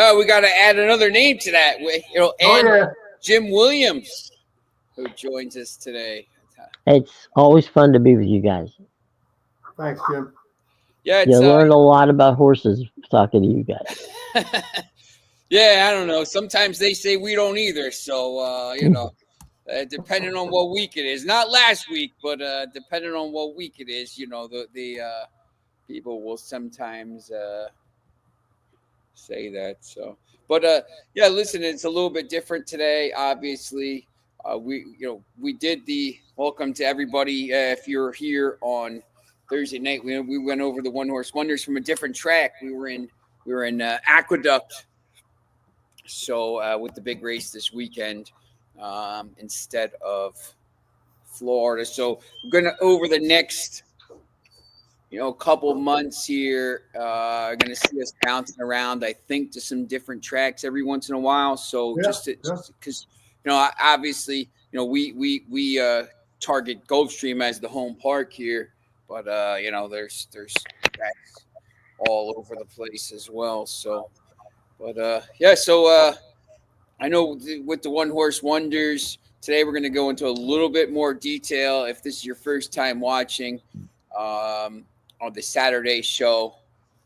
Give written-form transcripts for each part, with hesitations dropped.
Well, we got to add another name to that. And Jim Williams, who joins us today. It's always fun to be with you guys. Thanks, Jim. Yeah, you learn a lot about horses talking to you guys. Yeah, I don't know. Sometimes they say we don't either. So, depending on what week it is. Not last week, but depending on what week it is, the people will sometimes say that. So, but yeah, listen, it's a little bit different today. Obviously, we did the welcome to everybody. If you're here on Thursday night, we went over the One Horse Wonders from a different track. We were in Aqueduct. So with the big race this weekend, instead of Florida. So we're gonna over the next couple months here, are going to see us bouncing around, I think, to some different tracks every once in a while. So just because, obviously, we target Gulfstream as the home park here, but there's tracks all over the place as well. So, but yeah, so I know with the One Horse Wonders today, we're going to go into a little bit more detail. If this is your first time watching, on the Saturday show,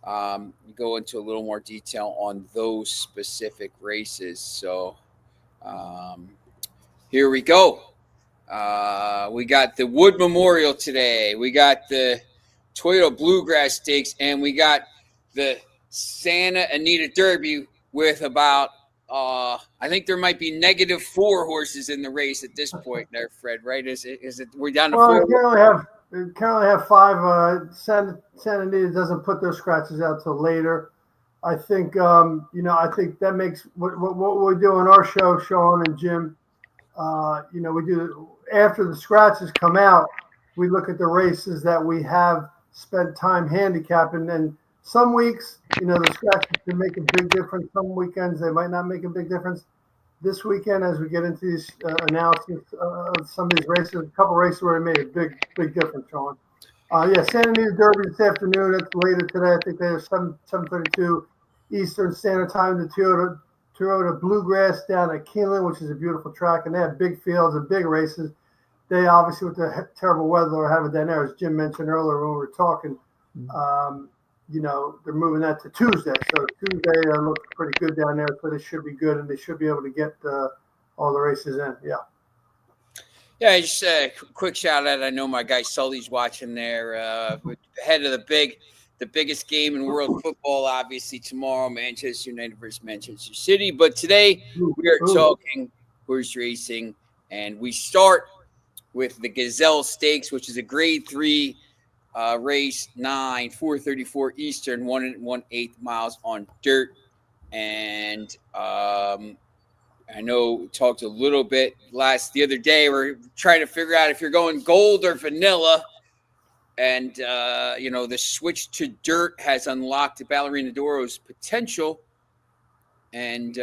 go into a little more detail on those specific races. So here we go. We got the Wood Memorial today. We got the Toyota Bluegrass Stakes, and we got the Santa Anita Derby with about I think there might be -4 horses in the race at this point there, Fred, right? Is it we're down to 4? We currently have 5. Santa Anita doesn't put their scratches out till later. I think I think that makes what we do on our show, Sean and Jim. We do after the scratches come out, we look at the races that we have spent time handicapping, and some weeks, the scratches can make a big difference. Some weekends they might not make a big difference. This weekend, as we get into these analysis of some of these races, a couple races where it made a big difference, Sean. Santa Anita Derby this afternoon. That's later today. I think they have 7:32 Eastern Standard Time. The Toyota Bluegrass down at Keeneland, which is a beautiful track, and they have big fields and big races. They obviously, with the terrible weather they're having down there, as Jim mentioned earlier when we were talking, they're moving that to Tuesday. So Tuesday looks pretty good down there, so they should be good, and they should be able to get all the races in. Yeah. Yeah, just a quick shout out. I know my guy Sully's watching there. Ahead of the biggest game in world football, obviously tomorrow, Manchester United versus Manchester City. But today we are talking horse racing, and we start with the Gazelle Stakes, which is a Grade 3 race, 4:34 Eastern, 1 1/8 miles on dirt. And I know we talked a little bit the other day. We're trying to figure out if you're going gold or vanilla. And, the switch to dirt has unlocked Ballerina D'Oro's potential. And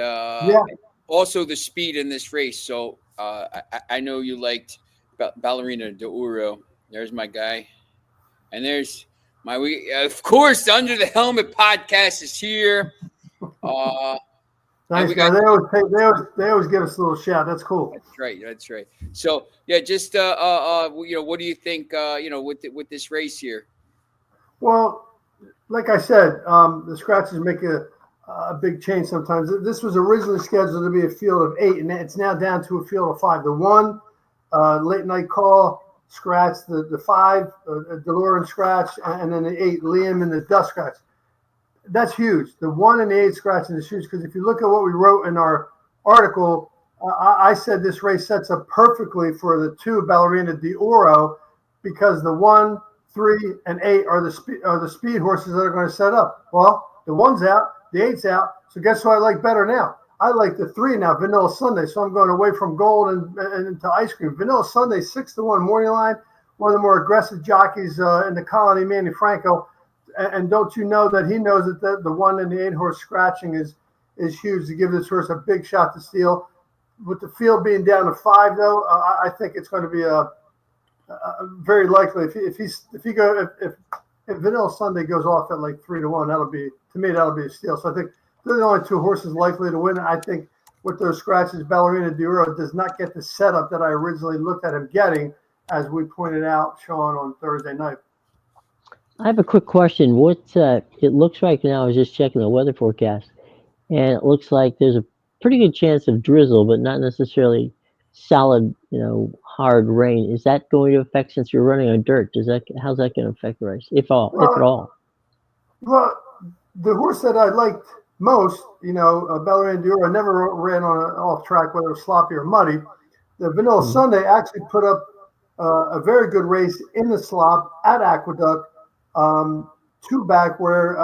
also the speed in this race. So I know you liked Ballerina D'Oro. There's my guy. And there's of course, the Under the Helmet podcast is here. Nice. They always give us a little shout. That's cool. That's right. So yeah, just what do you think? With this race here. Well, like I said, the scratches make a big change sometimes. This was originally scheduled to be a field of 8, and it's now down to a field of 5. The 1 late night call scratch, the 5 DeLorean scratch, and then the 8 Liam and the Dust scratch. That's huge. The 1 and the 8 scratching is huge because if you look at what we wrote in our article, I said this race sets up perfectly for the 2 Ballerina D'Oro because the 1, 3, and 8 are the speed horses that are going to set up. Well, the 1's out, the 8's out. So guess who I like better now? I like the 3 now, Vanilla Sunday. So I'm going away from gold and into ice cream. Vanilla Sunday, 6-1 morning line. One of the more aggressive jockeys in the colony, Manny Franco. And don't you know that he knows that the 1 and the 8 horse scratching is huge to give this horse a big shot to steal. With the field being down to 5, though, I think it's going to be a very likely if Vanilla Sunday goes off at like 3-1, that'll be a steal. So I think they're the only two horses likely to win. I think with those scratches, Ballerina Duro does not get the setup that I originally looked at him getting, as we pointed out, Sean, on Thursday night. I have a quick question. What it looks like now, I was just checking the weather forecast, and it looks like there's a pretty good chance of drizzle, but not necessarily solid, hard rain. Is that going to affect, since you're running on dirt? How's that going to affect the race, if at Well, all? well, the horse that I liked most, Ballerina Duro, never ran on an off track, whether it was sloppy or muddy. The Vanilla Mhm. Sunday actually put up a very good race in the slop at Aqueduct, two back, where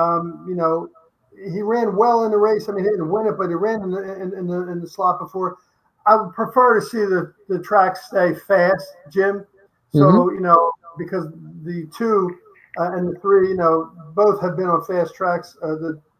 he ran well in the race. I mean, he didn't win it, but he ran in the slot before. I would prefer to see the track stay fast, Jim. Mhm. So because the two and the three, both have been on fast tracks.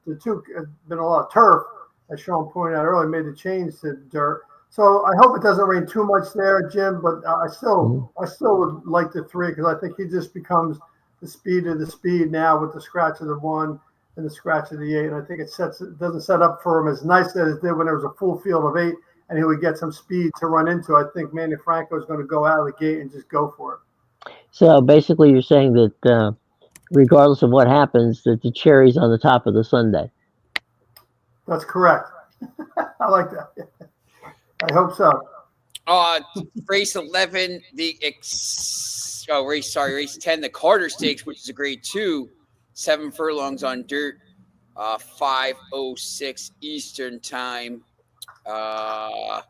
The two have been a lot of turf, as Sean pointed out earlier, made the change to dirt. So I hope it doesn't rain too much there, Jim. But Mhm. I still would like the three, because I think he just becomes the speed of the speed now with the scratch of the one and the scratch of the eight. And I think it doesn't set up for him as nicely as it did when there was a full field of eight and he would get some speed to run into. I think Manny Franco is going to go out of the gate and just go for it. So basically, you're saying that regardless of what happens, that the cherry's on the top of the sundae. That's correct. I like that. I hope so. Race 11, race 10, the Carter Stakes, which is a grade 2, 7 furlongs on dirt, 5:06 Eastern time. The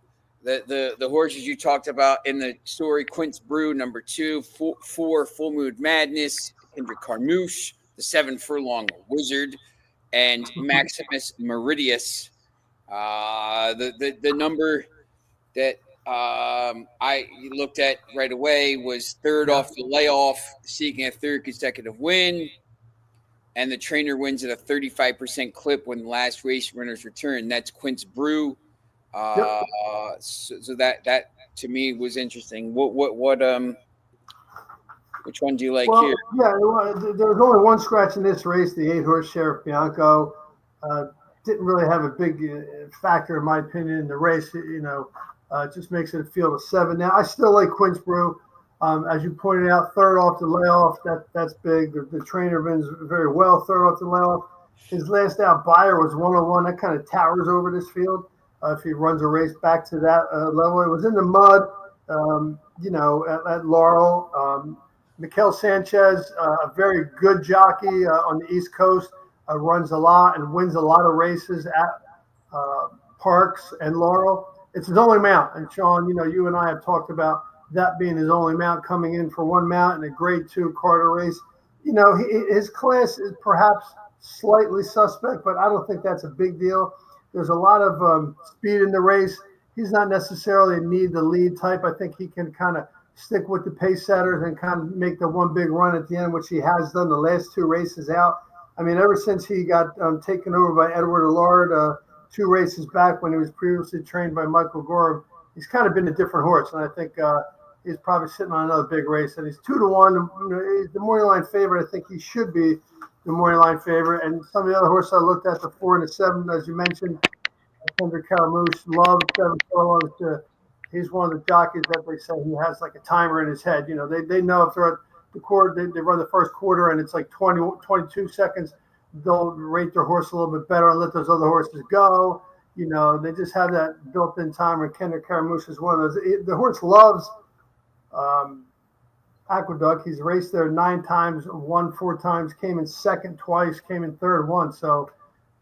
horses you talked about in the story: Quince Brew, number 2, 4 Full Mood Madness, Kendrick Carmouche, the 7 furlong Wizard, and Maximus Meridius. The number that I looked at right away was third Yeah. off the layoff, seeking a third consecutive win. And the trainer wins at a 35% clip when the last race runners return. That's Quince Brew. Yep. So that to me was interesting. Which one do you like here? Well, yeah, there was only one scratch in this race, the 8-horse Sheriff Bianco. Didn't really have a big factor, in my opinion, in the race. It just makes it a field of 7. Now, I still like Quince Brew. As you pointed out, third off the layoff, that's big. The trainer wins very well, third off the layoff. His last out buyer was 101. That kind of towers over this field if he runs a race back to that level. It was in the mud, at Laurel. Mikel Sanchez, a very good jockey on the East Coast, runs a lot and wins a lot of races at Parks and Laurel. It's his only mount. And Sean, you and I have talked about that being his only mount, coming in for one mount in a grade 2 Carter race. His class is perhaps slightly suspect, but I don't think that's a big deal. There's a lot of speed in the race. He's not necessarily a need the lead type. I think he can kind of stick with the pace setters and kind of make the one big run at the end, which he has done the last 2 races out. I mean, ever since he got taken over by Edward Allard 2 races back when he was previously trained by Michael Gorham, he's kind of been a different horse. And I think he's probably sitting on another big race. And he's 2-1. He's the morning line favorite. I think he should be the morning line favorite. And some of the other horses I looked at, the 4 and the 7, as you mentioned, Kendrick Caramouche, love 7 furlongs. He's one of the jockeys that they say he has like a timer in his head. They know if they're at the quarter, they run the first quarter and it's like 20, 22 seconds. They'll rate their horse a little bit better and let those other horses go. They just have that built-in timer. Kendrick Caramouche is one of those. The horse loves Aqueduct. He's raced there 9 times, won 4 times, came in second twice, came in third once. So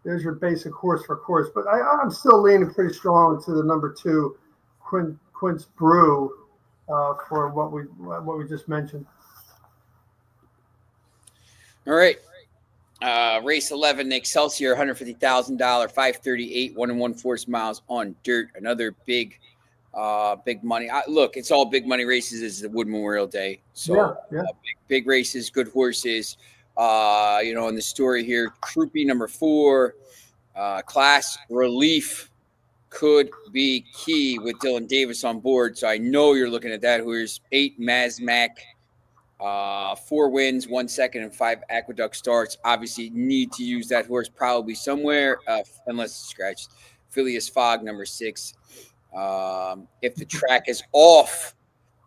there's your basic horse for course. But I'm still leaning pretty strong to the number 2, Quince Brew, for what we just mentioned. All right. Race 11, the Excelsior, $150,000, 538, 1 miles on dirt. Another big money. Look, it's all big money races. It's the Wood Memorial Day. So yeah. Big races, good horses. In the story here, Croupy number 4, Class Relief could be key with Dylan Davis on board. So I know you're looking at that. Who's 8 Mazmac, 4 wins, 1 second, and 5 Aqueduct starts. Obviously, need to use that horse probably somewhere, unless it's scratched. Phileas Fogg, number 6. If the track is off,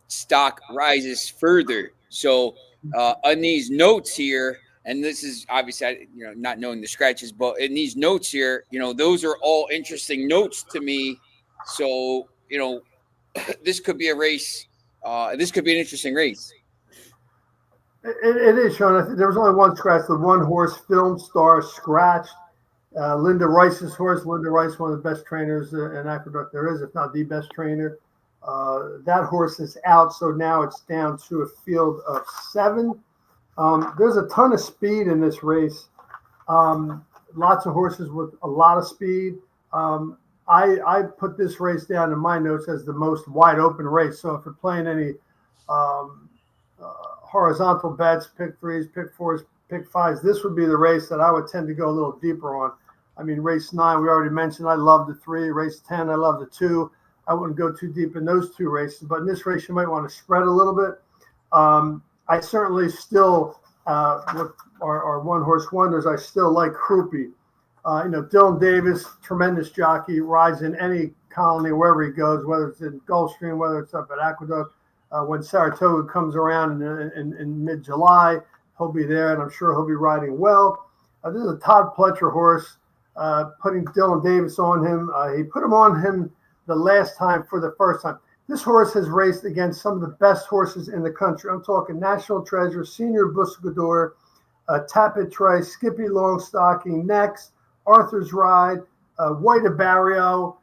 stock rises further. So on these notes here, and this is obviously not knowing the scratches, but in these notes here, those are all interesting notes to me. So this could be a race. This could be an interesting race. It is, Sean. I think there was only one scratch. The one horse, Film Star, scratched. Linda Rice's horse. Linda Rice, one of the best trainers in Aqueduct there is, if not the best trainer. That horse is out, so now it's down to a field of 7. There's a ton of speed in this race. Lots of horses with a lot of speed. I put this race down in my notes as the most wide open race. So if you're playing any horizontal bets, pick 3s, pick 4s, pick 5s, this would be the race that I would tend to go a little deeper on. I mean, race 9, we already mentioned, I love the 3. Race 10, I love the 2. I wouldn't go too deep in those 2 races, but in this race, you might want to spread a little bit. I certainly still, with our one-horse wonders, I still like Crouppy. Dylan Davis, tremendous jockey, rides in any colony wherever he goes, whether it's in Gulfstream, whether it's up at Aqueduct. When Saratoga comes around in mid-July, he'll be there, and I'm sure he'll be riding well. This is a Todd Pletcher horse, putting Dylan Davis on him. He put him on him the last time for the first time. This horse has raced against some of the best horses in the country. I'm talking National Treasure, Senior Buscador, Tapit Trice, Skippy Longstocking, Next, Arthur's Ride, White Barrio,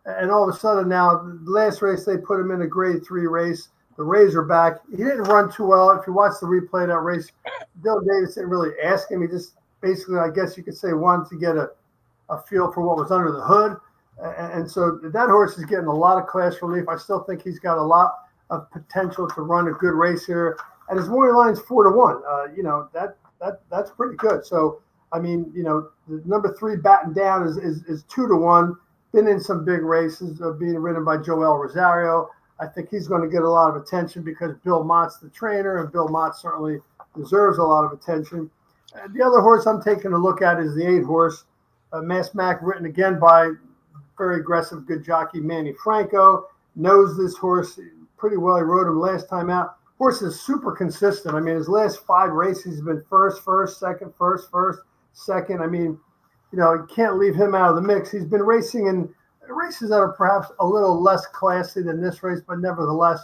and all of a sudden now, the last race they put him in a grade 3 race, the Razorback. He didn't run too well. If you watch the replay of that race, Dylan Davis didn't really ask him. He just basically, I guess you could say, wanted to get a feel for what was under the hood. And so that horse is getting a lot of class relief. I still think he's got a lot of potential to run a good race here. And his morning line's 4-1. That's pretty good. So, I mean, the number 3 batting down is 2-1. Been in some big races, being ridden by Joel Rosario. I think he's going to get a lot of attention because Bill Mott's the trainer, and Bill Mott certainly deserves a lot of attention. The other horse I'm taking a look at is the 8 horse, Mass Mac, written again by very aggressive, good jockey Manny Franco. Knows this horse pretty well. He rode him last time out. Horse is super consistent. I mean, his last 5 races, he's been first, second, first, second. I mean, you can't leave him out of the mix. He's been racing in races that are perhaps a little less classy than this race, but nevertheless,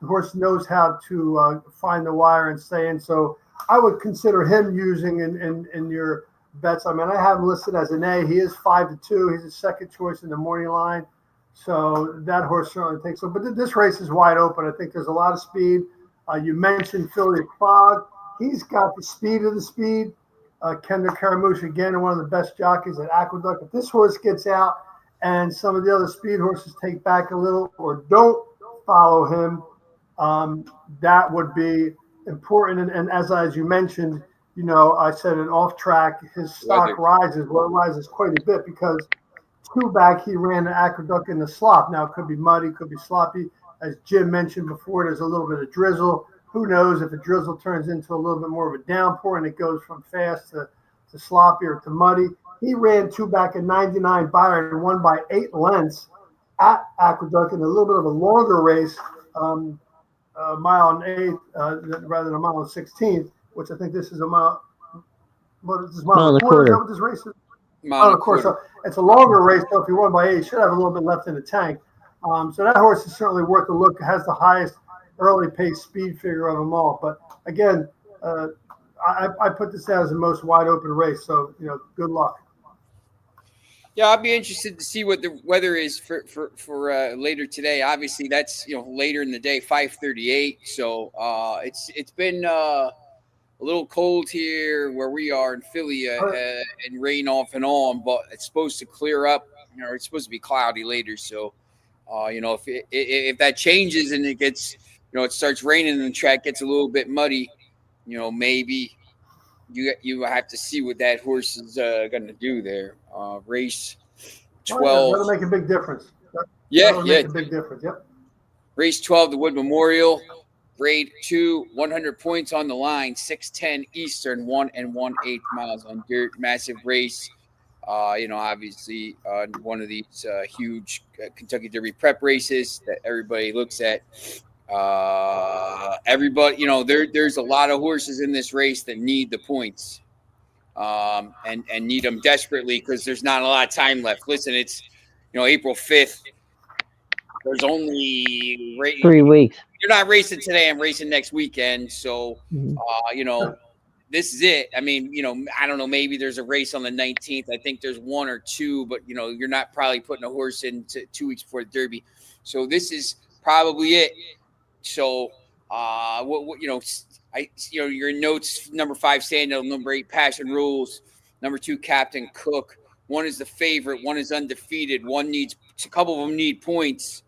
the horse knows how to find the wire and stay in. So I would consider him using in your bets. I mean, I have him listed as an A. He is 5-2. He's a second choice in the morning line. So that horse certainly takes him. But this race is wide open. I think there's a lot of speed. You mentioned Phileas Fogg. He's got the speed of the speed. Kendra Caramouche, again, one of the best jockeys at Aqueduct. If this horse gets out and some of the other speed horses take back a little or don't follow him, that would be important. And as you mentioned, I said it off track, his stock rises. Well, it rises quite a bit because 2 back he ran the Aqueduct in the slop. Now, it could be muddy, could be sloppy. As Jim mentioned before, there's a little bit of drizzle. Who knows if a drizzle turns into a little bit more of a downpour and it goes from fast to sloppy or to muddy. He ran 2 back in 99 Byron and won by 8 lengths at Aqueduct in a little bit of a longer race, a mile and 8th rather than a mile and 16th, which I think this is a mile. What is this, mile and a quarter? Is that what this race is? Mile and a quarter. So it's a longer race, so if he won by 8, he should have a little bit left in the tank. So that horse is certainly worth a look. It has the highest early pace speed figure of them all. But again, I put this down as the most wide open race. So, good luck. Yeah, I'll be interested to see what the weather is for later today. Obviously, that's later in the day, 5:38. So it's been a little cold here where we are in Philly, and rain off and on. But it's supposed to clear up. It's supposed to be cloudy later. So if that changes and it gets it starts raining and the track gets a little bit muddy, maybe you have to see what that horse is going to do there. Race 12. That'll make a big difference. That'll make a big difference. Yep. Race 12, the Wood Memorial. Grade 2, 100 points on the line, 6:10 Eastern, 1 1/8 miles on dirt. Massive race. Obviously, one of these huge Kentucky Derby prep races that everybody looks at. Everybody, there's a lot of horses in this race that need the points, and need them desperately because there's not a lot of time left. Listen, it's April 5th. There's only 3 weeks. You're not racing today. I'm racing next weekend. So, this is it. I mean, I don't know. Maybe there's a race on the 19th. I think there's one or two, but you're not probably putting a horse in 2 weeks before the Derby. So this is probably it. So, your notes: number 5, Sandal; number 8, Passion Rules; number 2, Captain Cook. One is the favorite. One is undefeated. A couple of them need points.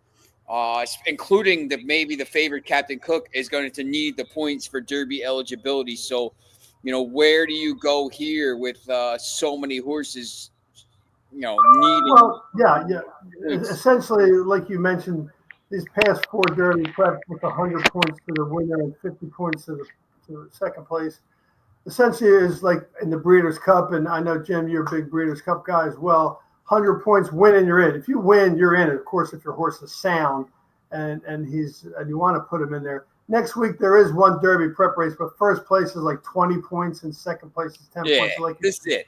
Including maybe the favorite Captain Cook is going to need the points for Derby eligibility. So, where do you go here with so many horses? Needing. Well, yeah. Points. Essentially, like you mentioned, these past 4 Derby preps with 100 points to the winner and 50 points to the second place. Essentially, is like in the Breeders' Cup, and I know Jim, you're a big Breeders' Cup guy as well. 100 points, win and you're in. If you win, you're in. Of course, if your horse is sound and you want to put him in there. Next week there is one Derby prep race, but first place is like 20 points and second place is 10 points. Like this is it.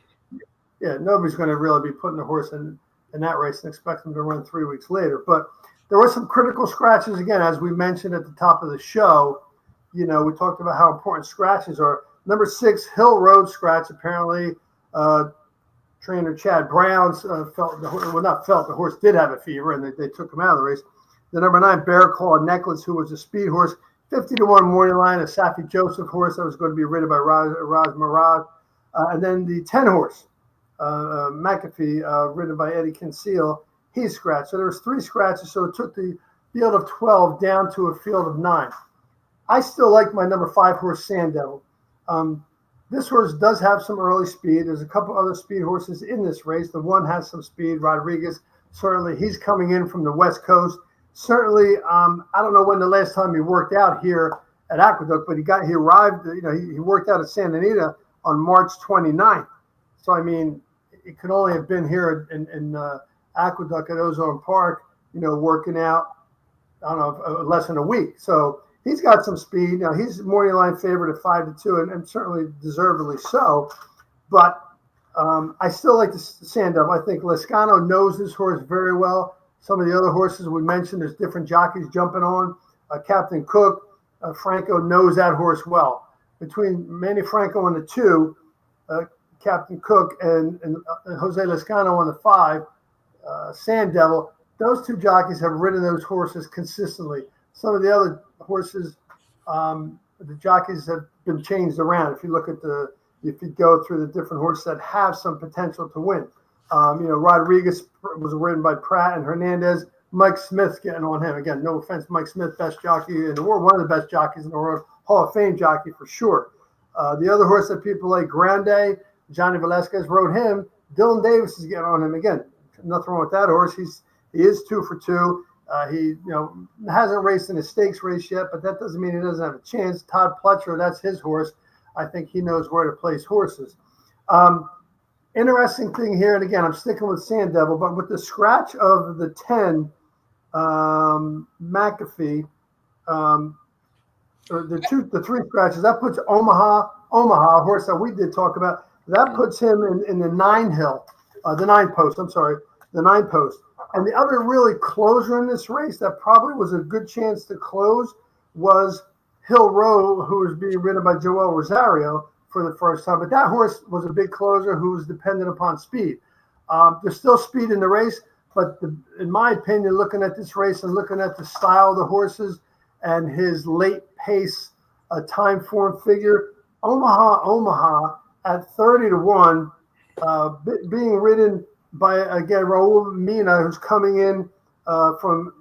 Yeah, nobody's going to really be putting a horse in that race and expect them to run 3 weeks later. But there were some critical scratches again, as we mentioned at the top of the show. We talked about how important scratches are. Number 6, Hill Road scratch. Apparently, trainer Chad Brown's the horse did have a fever, and they took him out of the race. The number 9, Bear Claw Necklace, who was a speed horse, 50-1 morning line, a Safi Joseph horse that was going to be ridden by Raz Marad. And then the 10 horse, McAfee, ridden by Eddie Kinsale, he scratched. So there was 3 scratches, so it took the field of 12 down to a field of 9. I still like my number 5 horse, Sand Devil. This horse does have some early speed. There's a couple other speed horses in this race. The one has some speed, Rodriguez. Certainly, he's coming in from the West Coast. Certainly, I don't know when the last time he worked out here at Aqueduct, but he arrived, he worked out at Santa Anita on March 29th. So, I mean, it could only have been here in Aqueduct at Ozone Park, working out, I don't know, less than a week. So he's got some speed. Now, he's morning line favorite at 5-2, and certainly deservedly so. But I still like the Sand Devil. I think Lescano knows this horse very well. Some of the other horses we mentioned, there's different jockeys jumping on. Captain Cook, Franco knows that horse well. Between Manny Franco on the 2, Captain Cook, and Jose Lescano on the 5, Sand Devil, those 2 jockeys have ridden those horses consistently. Some of the other horses, the jockeys have been changed around. If you go through the different horses that have some potential to win. Rodriguez was ridden by Pratt and Hernandez. Mike Smith's getting on him. Again, no offense, Mike Smith, best jockey in the world, one of the best jockeys in the world, Hall of Fame jockey for sure. The other horse that people like, Grande, Johnny Velasquez rode him. Dylan Davis is getting on him. Again, nothing wrong with that horse. He is 2 for 2. He hasn't raced in a stakes race yet, but that doesn't mean he doesn't have a chance. Todd Pletcher, that's his horse. I think he knows where to place horses. Interesting thing here, and again, I'm sticking with Sand Devil, but with the scratch of the 10, McAfee, or the 3 scratches, that puts Omaha, a horse that we did talk about, that puts him in the 9 post. And the other really closer in this race that probably was a good chance to close was Hill Row, who was being ridden by Joel Rosario for the first time. But that horse was a big closer who was dependent upon speed. There's still speed in the race, but in my opinion, looking at this race and looking at the style of the horses and his late pace time form figure, Omaha at 30-1, being ridden by, again, Raul Mina, who's coming in from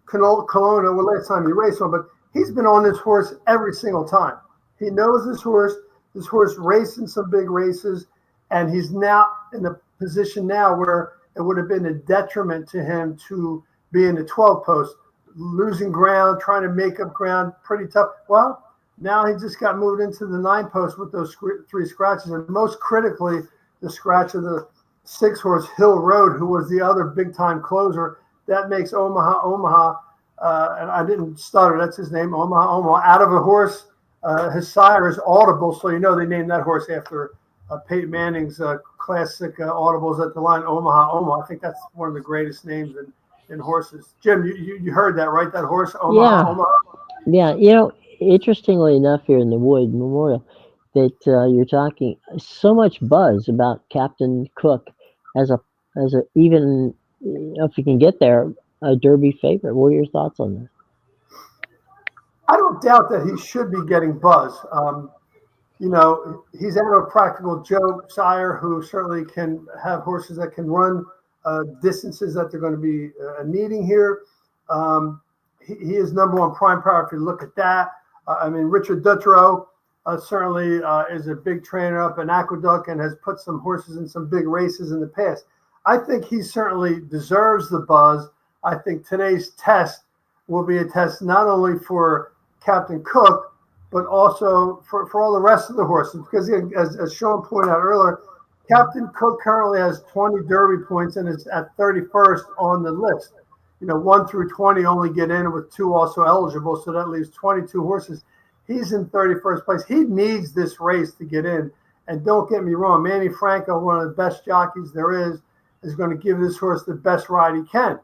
Kelowna. Well, last time he raced on, but he's been on this horse every single time. He knows this horse. This horse raced in some big races, and he's now in the position now where it would have been a detriment to him to be in the 12 post. losing ground, trying to make up ground, pretty tough. Well, now he just got moved into the 9 post with those 3 scratches, and most critically, the scratch of the 6-horse Hill Road, who was the other big-time closer. That makes Omaha, and I didn't stutter, that's his name, Omaha, out of a horse. His sire is Audible, so you know they named that horse after Peyton Manning's classic audibles at the line, Omaha. I think that's one of the greatest names in horses. Jim, you heard that, right? That horse, Omaha. Yeah. Interestingly enough, here in the Wood Memorial, that you're talking so much buzz about Captain Cook as a even if you can get there, a Derby favorite. What are your thoughts on this? I don't doubt that he should be getting buzz. He's out of Practical Joe sire, who certainly can have horses that can run distances that they're going to be needing here. He is number 1 prime power if you look at that. Richard Dutrow certainly is a big trainer up in Aqueduct and has put some horses in some big races in the past. I think he certainly deserves the buzz. I think today's test will be a test not only for Captain Cook, but also for all the rest of the horses. Because as Sean pointed out earlier, Captain Cook currently has 20 Derby points and is at 31st on the list. 1 through 20 only get in with 2 also eligible, so that leaves 22 horses. He's in 31st place. He needs this race to get in. And don't get me wrong, Manny Franco, one of the best jockeys there is going to give this horse the best ride he can.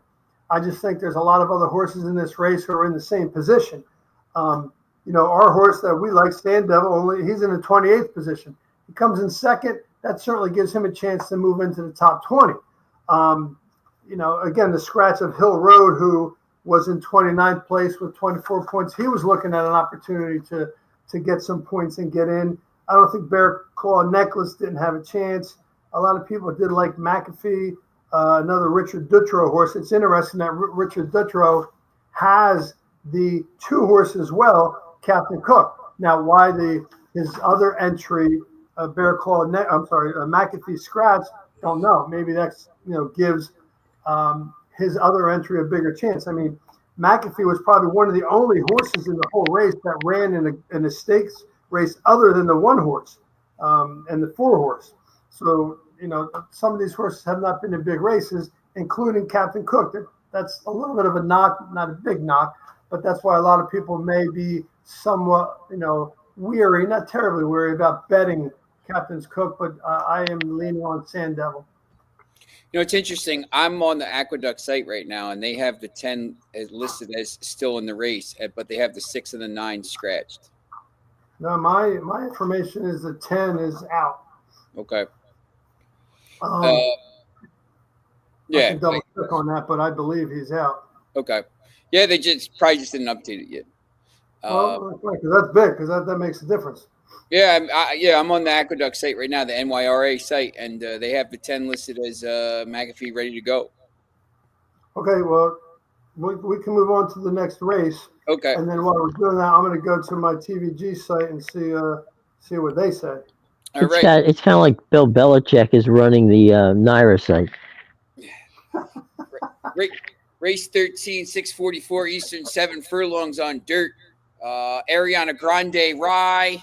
I just think there's a lot of other horses in this race who are in the same position. Our horse that we like, Sand Devil, he's in the 28th position. He comes in second. That certainly gives him a chance to move into the top 20. Again, the scratch of Hill Road, who was in 29th place with 24 points. He was looking at an opportunity to get some points and get in. I don't think Bear Claw Necklace didn't have a chance. A lot of people did like McAfee, another Richard Dutrow horse. It's interesting that Richard Dutrow has the 2 horses as well, Captain Cook. Now, why his other entry, McAfee scratch, don't know. Maybe that's gives his other entry a bigger chance. McAfee was probably one of the only horses in the whole race that ran in a stakes race other than the 1 horse and the 4 horse. So, some of these horses have not been in big races, including Captain Cook. That's a little bit of a knock, not a big knock, but that's why a lot of people may be somewhat, weary, not terribly weary about betting Captain Cook, but I am leaning on Sand Devil. It's interesting. I'm on the Aqueduct site right now, and they have the 10 listed as still in the race, but they have the 6 and the 9 scratched. No, my information is the 10 is out. Okay. Yeah. I can double check on that, but I believe he's out. Okay. Yeah, they probably just didn't update it yet. That's big because that makes a difference. Yeah, I'm on the Aqueduct site right now, the NYRA site, and they have the 10 listed as McAfee ready to go. Okay, well, we can move on to the next race. Okay. And then while we're doing that, I'm going to go to my TVG site and see what they say. All right. It's kind of like Bill Belichick is running the NYRA site. Race 13, 644 Eastern, 7 furlongs on dirt. Ariana Grande Rye,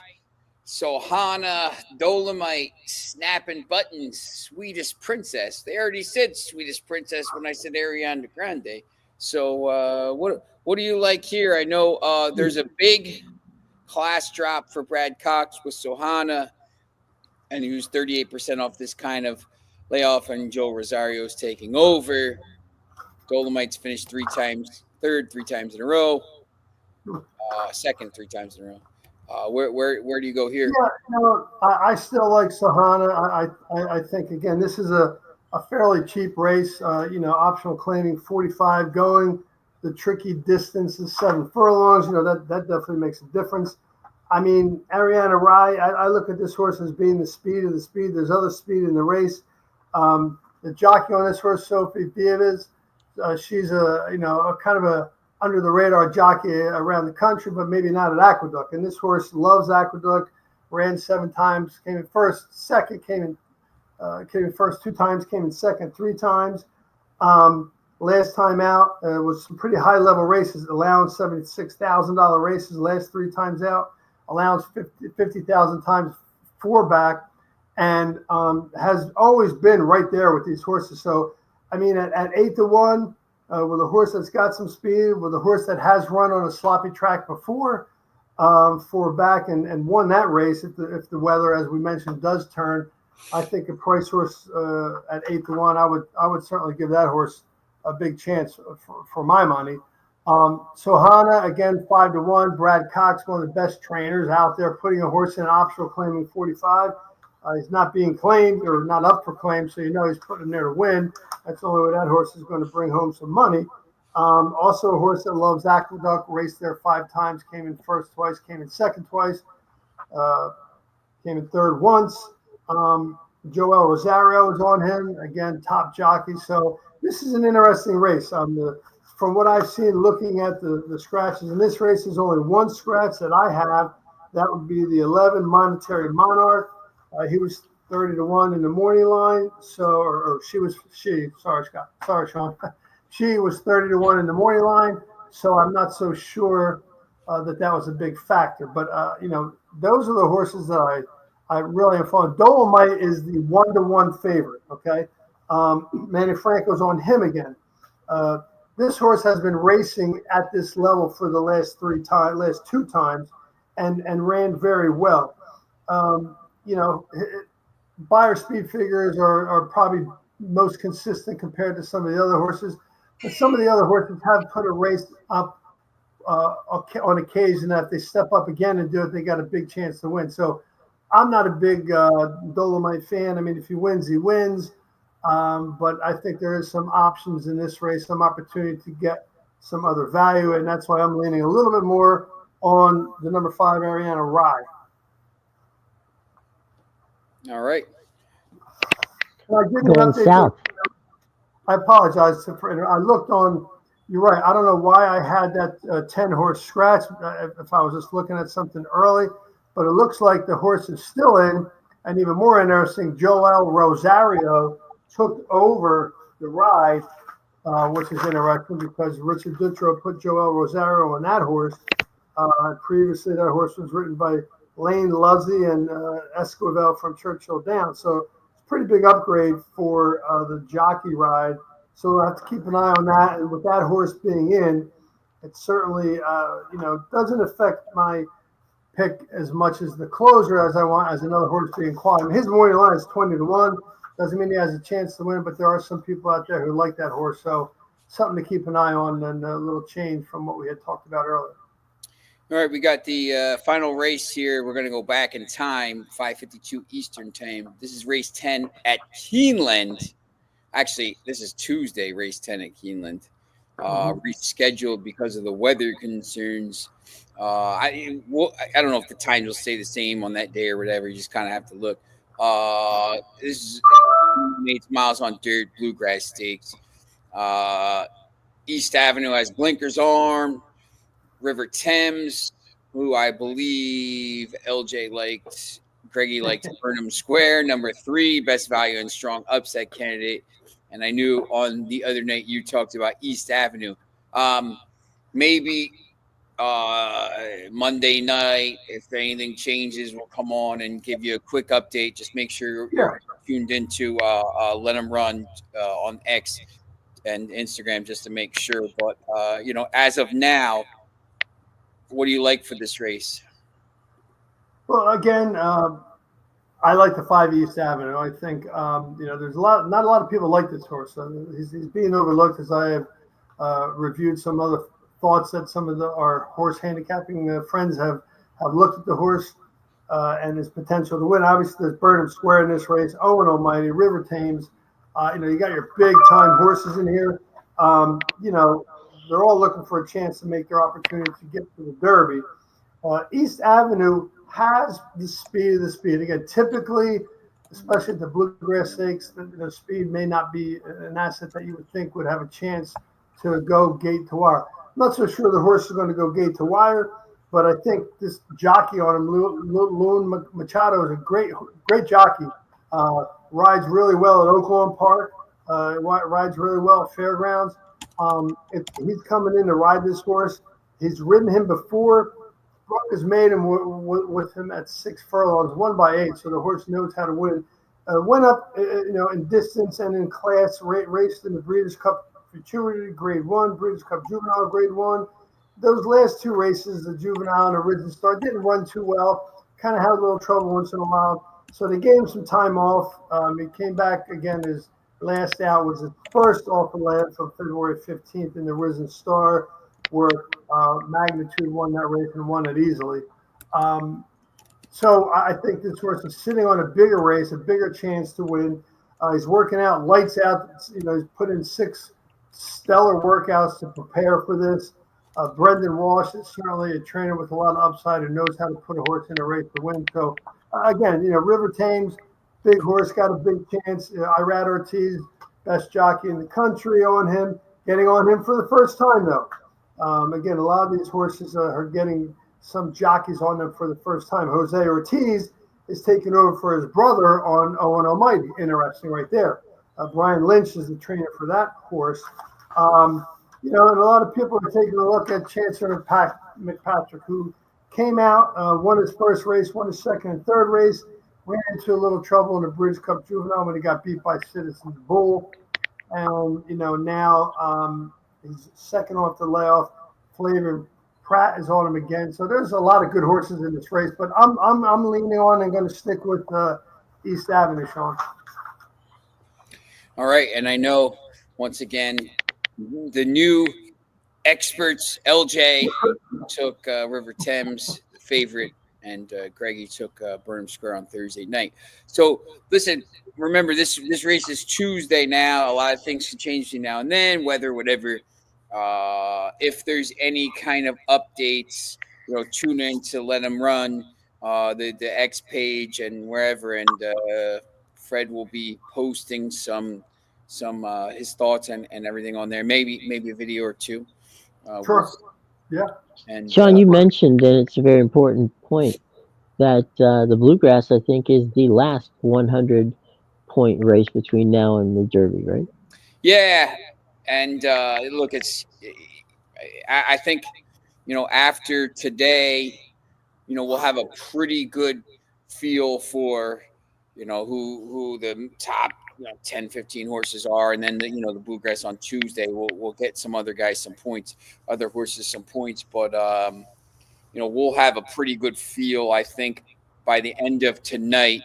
Sohana, Dolomite, Snapping Buttons, Sweetest Princess. They already said Sweetest Princess when I said Ariana Grande. So what do you like here? I know there's a big class drop for Brad Cox with Sohana, and he was 38% off this kind of layoff, and Joe Rosario's taking over. Dolomite's finished 3 times, third 3 times in a row, second 3 times in a row. Where do you go here? Yeah, I still like Sohana. I think again this is a fairly cheap race. Optional claiming 45 going. The tricky distance is 7 furlongs. That definitely makes a difference. Ariana Rye. I look at this horse as being the speed of the speed. There's other speed in the race. The jockey on this horse, Sophie Beavis. She's a kind of a under the radar jockey around the country, but maybe not at Aqueduct. And this horse loves Aqueduct. Ran 7 times, came in first, second, came in first 2 times, came in second 3 times. last time out was some pretty high level races. Allowance $76,000 races last 3 times out. Allowance 50,000 times 4 back, and has always been right there with these horses. So I mean, at 8 to 1, with a horse that's got some speed, with a horse that has run on a sloppy track before, 4 back and won that race. If the weather, as we mentioned, does turn, I think a price horse at 8 to 1, I would certainly give that horse a big chance for my money. Sohana again 5 to 1. Brad Cox, one of the best trainers out there, putting a horse in an optional, claiming 45. He's not being claimed or not up for claim, so you know he's putting him there to win. That's the only way that horse is going to bring home some money. Also, a horse that loves Aqueduct, raced there 5 times, came in first twice, came in second twice, came in third once. Joel Rosario is on him, again, top jockey. So this is an interesting race. From what I've seen, looking at the scratches in this race, there's only one scratch that I have. That would be the 11 Monetary Monarch. He was 30 to 1 in the morning line. Sorry, Scott. Sorry, Sean. She was 30 to 1 in the morning line. So I'm not so sure that was a big factor. But, those are the horses that I really am fond of. Dolomite is the 1-to-1 favorite. Okay. Manny Franco's on him again. This horse has been racing at this level for the last 2 times and ran very well. Buyer speed figures are probably most consistent compared to some of the other horses. But some of the other horses have put a race up on occasion that if they step up again and do it, they got a big chance to win. So I'm not a big Dolomite fan. I mean, if he wins, he wins. But I think there is some options in this race, some opportunity to get some other value. And that's why I'm leaning a little bit more on the number 5, Ariana Rye. All right. Going south. I apologize. I looked on, you're right. I don't know why I had that 10-horse scratch if I was just looking at something early, but it looks like the horse is still in. And even more interesting, Joel Rosario took over the ride, which is interesting because Richard Dutro put Joel Rosario on that horse. Previously, that horse was ridden by Lane Lovesey and Esquivel from Churchill Downs. So it's a pretty big upgrade for the jockey ride. So we'll have to keep an eye on that. And with that horse being in, it certainly doesn't affect my pick as much as the closer as I want as another horse being quality. His morning line is 20 to 1. Doesn't mean he has a chance to win, but there are some people out there who like that horse. So something to keep an eye on and a little change from what we had talked about earlier. All right, we got the final race here. We're going to go back in time, 5:52 Eastern time. This is race 10 at Keeneland. Actually, this is Tuesday, race 10 at Keeneland. Rescheduled because of the weather concerns. I don't know if the times will stay the same on that day or whatever. You just kind of have to look. This is 8 miles on dirt, bluegrass stakes. East Avenue has blinkers on. River Thames, who I believe LJ liked, Greggy liked Burnham Square, number 3, best value and strong upset candidate. And I knew on the other night you talked about East Avenue. Maybe Monday night, if anything changes, we'll come on and give you a quick update. Just make sure you're tuned into Let Them Run on X and Instagram just to make sure. But, as of now, what do you like for this race? Well, again, I like the 5 East Avenue. I think there's not a lot of people like this horse. He's being overlooked, as I have reviewed some other thoughts that some of our horse handicapping friends have looked at the horse and his potential to win. Obviously, there's Burnham Square in this race. Owen Almighty, River Thames. You got your big time horses in here. They're all looking for a chance to make their opportunity to get to the Derby. East Avenue has the speed of the speed. Again, typically, especially at the bluegrass stakes, the speed may not be an asset that you would think would have a chance to go gate to wire. I'm not so sure the horse is going to go gate to wire, but I think this jockey on him, Loon Machado, is a great jockey. Rides really well at Oaklawn Park. Rides really well at Fairgrounds. He's coming in to ride this horse. He's ridden him before. Brook has made him with him at 6 furlongs, 1 by 8, so the horse knows how to win. Went up, in distance and in class. Raced in the Breeders' Cup Futurity Grade 1, Breeders' Cup Juvenile Grade 1. Those last 2 races, the Juvenile and the Risen Star, didn't run too well. Kind of had a little trouble once in a while. So they gave him some time off. He came back again. His last out was his first off the land from February 15th in the Risen Star, where Magnitude won that race and won it easily. So I think this horse is sitting on a bigger race, a bigger chance to win. He's working out, lights out. He's put in 6 stellar workouts to prepare for this. Brendan Walsh is certainly a trainer with a lot of upside and knows how to put a horse in a race to win. So, again, River Thames, big horse, got a big chance. Irad Ortiz, best jockey in the country on him, getting on him for the first time, though. Again, a lot of these horses are getting some jockeys on them for the first time. Jose Ortiz is taking over for his brother on Owen Almighty. Interesting right there. Brian Lynch is the trainer for that horse. And a lot of people are taking a look at Chancellor McPatrick, who came out, won his first race, won his second and third race, ran into a little trouble in the Breeders' Cup Juvenile when he got beat by Citizens Bull. And, now he's second off the layoff. Flavor Pratt is on him again. So there's a lot of good horses in this race, but I'm leaning on and going to stick with East Avenue, Sean. All right. And I know, once again, the new experts, LJ took River Thames favorite, and Greggy took Burnham Square on Thursday night. So listen, remember this race is Tuesday now. A lot of things can change between now and then, weather, whatever. If there's any kind of updates, tune in to Let Them Run, the X page and wherever, and Fred will be posting some his thoughts and everything on there. Maybe a video or two. Sure. Yeah. And Sean, you mentioned, and it's a very important point, that the Bluegrass, I think, is the last 100-point race between now and the Derby, right? Yeah. And look, I think, after today, we'll have a pretty good feel for, who the top 10, 15 horses are. And then, the Bluegrass on Tuesday, we'll get some other guys some points, other horses some points. But, we'll have a pretty good feel, I think, by the end of tonight,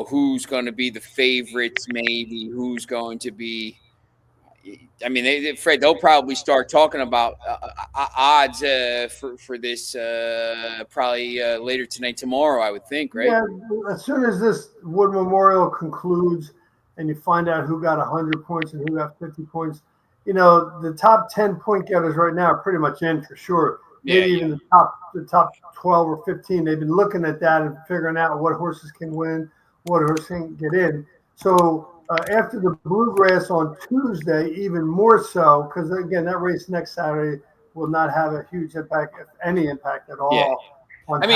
who's going to be the favorites, maybe who's going to be. I mean, Fred, they'll probably start talking about odds for this probably later tonight, tomorrow, I would think, right? Yeah, as soon as this Wood Memorial concludes and you find out who got 100 points and who got 50 points, the top 10 point getters right now are pretty much in for sure. Maybe even the top 12 or 15. They've been looking at that and figuring out what horses can win, what horses can get in. So after the Bluegrass on Tuesday, even more so, because again, that race next Saturday will not have a huge impact, if any impact at all, on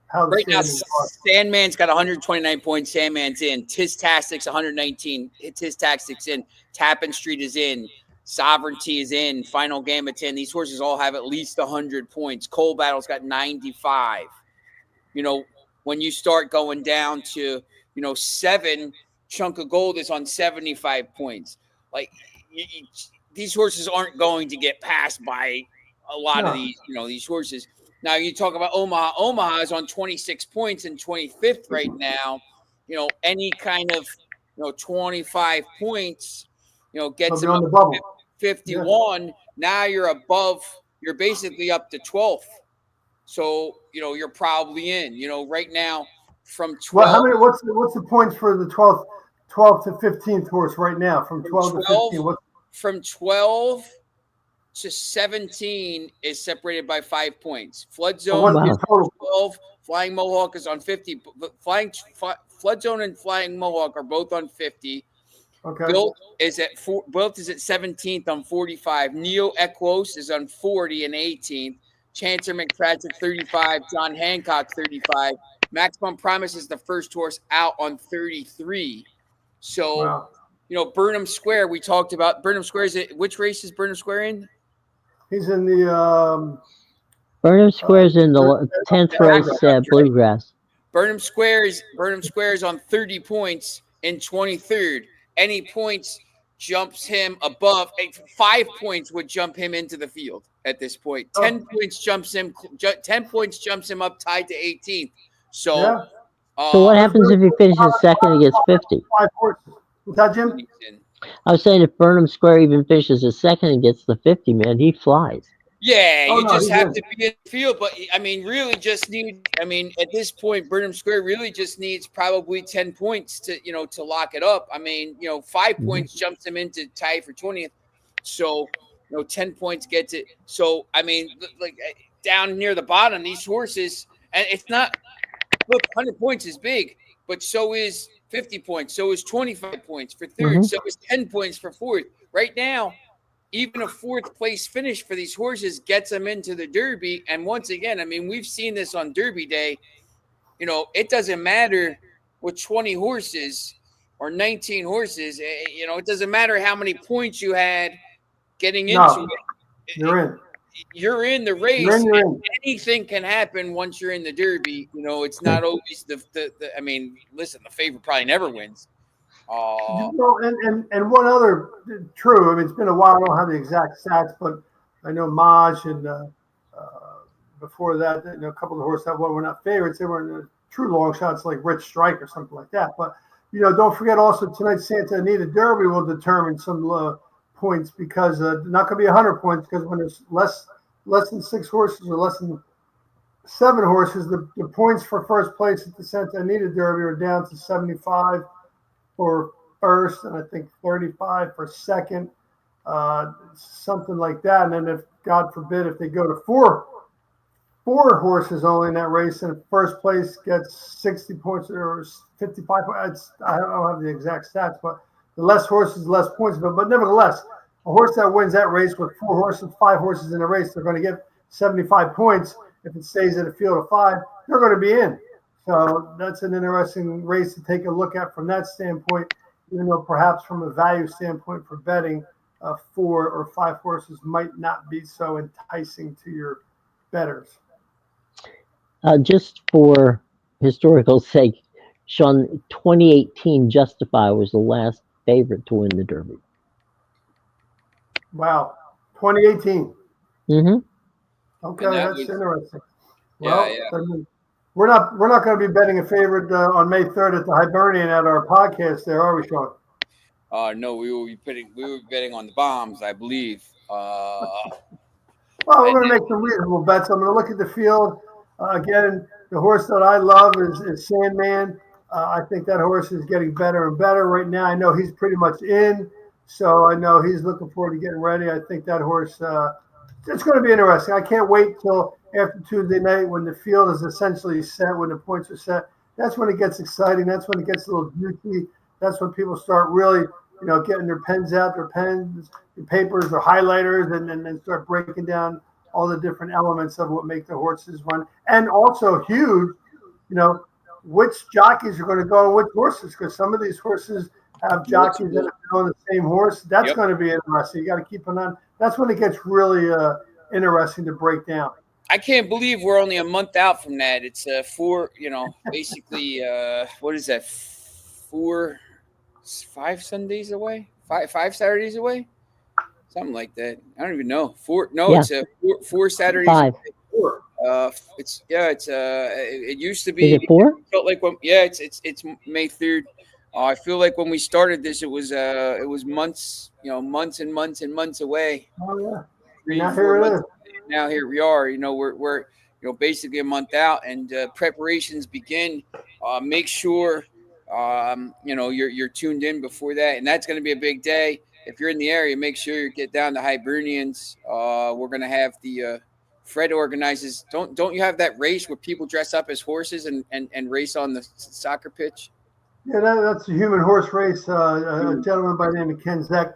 how right now, Sandman's got 129 points. Sandman's in. Tiz Tactics 119. Tiz Tactics in. Tappan Street is in. Sovereignty is in. Final Gambit's in. These horses all have at least 100 points. Coal Battle's got 95. When you start going down to 7, Chunk of Gold is on 75 points. Like these horses aren't going to get passed by a lot of these horses. Now you talk about Omaha. Omaha is on 26 points and 25th right now. Any kind of 25 points, gets them on up the bubble. 51. Yeah. Now you're basically up to 12th. So, you're probably in. Right now from 12. Well, what's the points for the 12th to 15th horse right now? From 12 to 15. From 12 to 17 is separated by 5 points. Flood Zone is 12. Flying Mohawk is on 50. Flood Zone and Flying Mohawk are both on 50. Okay. Built is at 17th on 45. Neo Equos is on 40 and 18th. Chancer McPatrick 35. John Hancock 35. Maximum Promise is the first horse out on 33. So, Burnham Square. We talked about Burnham Square. Which race is Burnham Square in? He's in the Burnham Square's in the 10th race, Bluegrass. Burnham Square is on 30 points in 23rd. Any points jumps him above 5 points would jump him into the field at this point. 10 points jumps him. 10 points jumps him up, tied to 18th. So, yeah. So what happens if he finishes second and gets 50? 5 horses. What's that, Jim? I was saying if Burnham Square even finishes a second and gets the 50, man, he flies. Yeah, you just have to be in the field. But, I mean, really just need – I mean, at this point, Burnham Square really just needs probably 10 points to, to lock it up. I mean, 5 points jumps him into tie for 20th. So, 10 points gets it. So, I mean, like down near the bottom, these horses – and it's not – look, 100 points is big, but so is 50 points. So is 25 points for third. So is 10 points for fourth. Right now, even a fourth place finish for these horses gets them into the Derby. And once again, I mean, we've seen this on Derby Day. It doesn't matter with 20 horses or 19 horses. It doesn't matter how many points you had getting into it. You're in. You're in the race. You're in. Anything can happen once you're in the Derby. It's not always the I mean, listen, the favorite probably never wins. And one other true. I mean, it's been a while. I don't have the exact stats, but I know Maj and before that, a couple of the horses that won were not favorites. They were true long shots like Rich Strike or something like that. But don't forget also tonight's Santa Anita Derby will determine some points because not going to be 100 points because when there's less than 6 horses or less than 7 horses, the points for first place at the Santa Anita Derby are down to 75 for first and I think 35 for second, something like that. And then if God forbid if they go to four horses only in that race and first place gets 60 points or 55 points, I don't have the exact stats, but the less horses, less points. But nevertheless, a horse that wins that race with 4 horses, 5 horses in a race, they're going to get 75 points. If it stays at a field of 5, they're going to be in. So that's an interesting race to take a look at from that standpoint, even though perhaps from a value standpoint for betting, 4 or 5 horses might not be so enticing to your bettors. Just for historical sake, Sean, 2018 Justify was the last favorite to win the Derby. Wow, 2018. Okay, that's interesting. Well, we're not going to be betting a favorite on May 3rd at the Hibernian at our podcast. There, are we, Sean? No, we will be betting on the bombs, I believe. Well, we're going to make some reasonable bets. I'm going to look at the field again. The horse that I love is Sandman. I think that horse is getting better and better right now. I know he's pretty much in, so I know he's looking forward to getting ready. I think that horse, it's going to be interesting. I can't wait till after Tuesday night when the field is essentially set, when the points are set. That's when it gets exciting. That's when it gets a little juicy. That's when people start really, getting their pens out, their pens, their papers, their highlighters, and then start breaking down all the different elements of what make the horses run. And also huge, which jockeys are going to go on which horses, because some of these horses have jockeys that have been on the same horse. That's going to be interesting. You got to keep an eye on. That's when it gets really interesting to break down. I can't believe we're only a month out from that. It's 4, basically, what is that? 5 Sundays away? 5 Saturdays away? Something like that. I don't even know. 4. No, yeah. It's 4 Saturdays. 5. It used to be. Is it 4? Felt like it's May 3rd. I feel like when we started this, it was months, months and months and months away. Oh yeah. 3, 4 months. Now here we are. We're basically a month out, and preparations begin. Make sure you're tuned in before that, and that's going to be a big day. If you're in the area, make sure you get down to Hibernians. We're going to have the Fred organizes. Don't you have that race where people dress up as horses and race on the soccer pitch? Yeah, that's a human horse race. A gentleman by the name of Ken Zeck.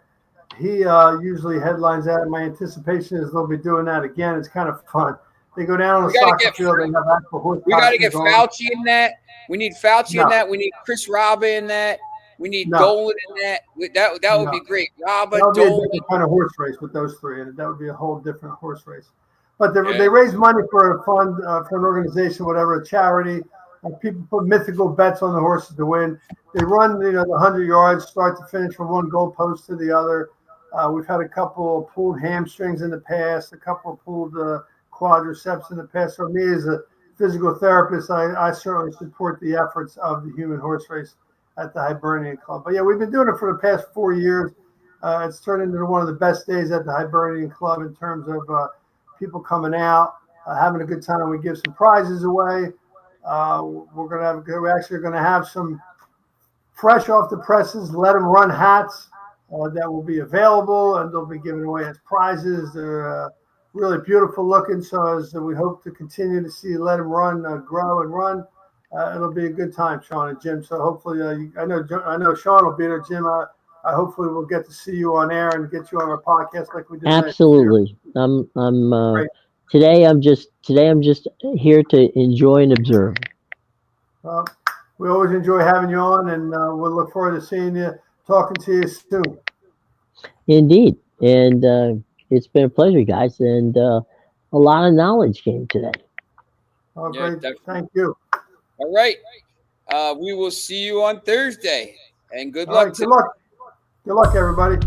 He usually headlines that. My anticipation is they'll be doing that again. It's kind of fun. They go down on the soccer field. They have actual horse. We got to get Fauci in that. We need Fauci in that. We need Chris Robin in that. We need No. Dolan in that. That would No. be great. Robert That would be a Dolan. different kind of horse race with those three, and that would be a whole different horse race. But Yeah. they raise money for a fund, for an organization, whatever, a charity. People put mythical bets on the horses to win. They run, the 100 yards, start to finish, from one goalpost to the other. We've had a couple of pulled hamstrings in the past, a couple of pulled quadriceps in the past. So me, as a physical therapist, I certainly support the efforts of the human horse race at the Hibernian Club. But yeah, we've been doing it for the past 4 years. It's turned into one of the best days at the Hibernian Club in terms of people coming out, having a good time. We give some prizes away. We're actually going to have some fresh off the presses, let them run hats that will be available, and they'll be given away as prizes. They're really beautiful looking. So as we hope to continue to see Let Them Run grow and run, it'll be a good time, Sean and Jim. So hopefully, I know Sean will be there, Jim. I hopefully we'll get to see you on air and get you on our podcast like we did Absolutely. I'm today I'm just here to enjoy and observe. We always enjoy having you on, and we'll look forward to seeing you, talking to you soon. Indeed. And it's been a pleasure, guys, and a lot of knowledge came today. Oh, Yeah, great. definitely. Thank you. All right. We will see you on Thursday, and good All luck. right, good luck. Good luck, everybody.